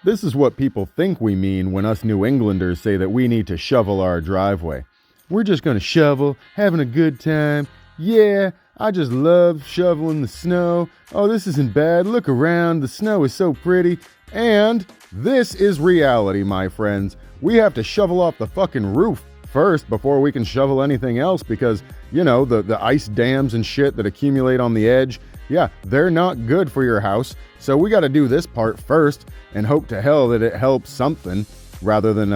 This is what people think we mean when us New Englanders say that we need to shovel our driveway. We're just gonna shovel, having a good time. Yeah, I just love shoveling the snow. Oh, this isn't bad. Look around. The snow is so pretty. And this is reality, my friends. We have to shovel off the fucking roof first before we can shovel anything else because, you know, the ice dams and shit that accumulate on the edge, yeah, they're not good for your house. So we got to do this part first and hope to hell that it helps something rather than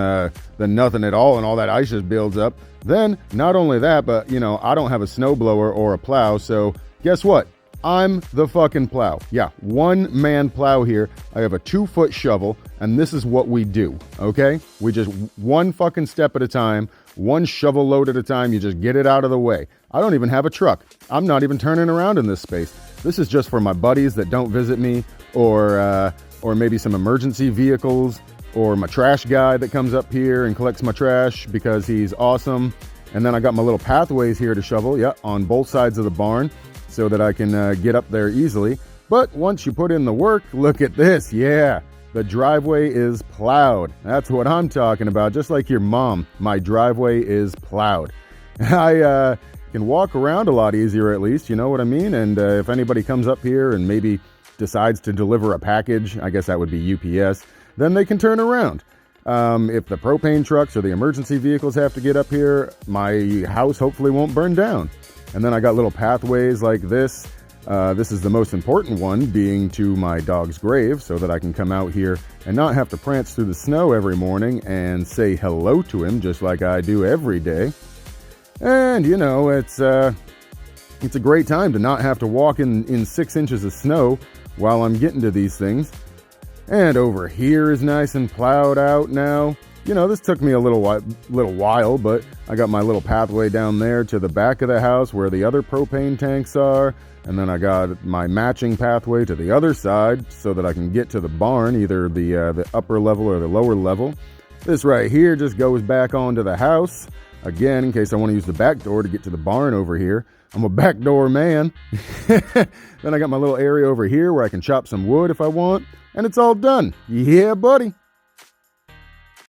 nothing at all and all that ice just builds up. Then, not only that, but, you know, I don't have a snowblower or a plow, so guess what? I'm the fucking plow. Yeah, one-man plow here. I have a 2-foot shovel, and this is what we do, okay? We just one fucking step at a time, one shovel load at a time, you just get it out of the way. I don't even have a truck. I'm not even turning around in this space. This is just for my buddies that don't visit me, or maybe some emergency vehicles, or my trash guy that comes up here and collects my trash because he's awesome. And then I got my little pathways here to shovel, yeah, on both sides of the barn so that I can get up there easily. But once you put in the work, look at this, yeah, the driveway is plowed. That's what I'm talking about, just like your mom, my driveway is plowed. I can walk around a lot easier at least, you know what I mean? And if anybody comes up here and maybe decides to deliver a package, I guess that would be UPS, then they can turn around. If the propane trucks or the emergency vehicles have to get up here, my house hopefully won't burn down. And then I got little pathways like this. This is the most important one, being to my dog's grave, so that I can come out here and not have to prance through the snow every morning and say hello to him just like I do every day. And, you know, it's a great time to not have to walk in 6 inches of snow while I'm getting to these things. And over here is nice and plowed out now. You know, this took me a little while, but I got my little pathway down there to the back of the house where the other propane tanks are. And then I got my matching pathway to the other side so that I can get to the barn, either the upper level or the lower level. This right here just goes back onto the house. Again, in case I want to use the back door to get to the barn over here. I'm a backdoor man. Then I got my little area over here where I can chop some wood if I want. And it's all done. Yeah, buddy.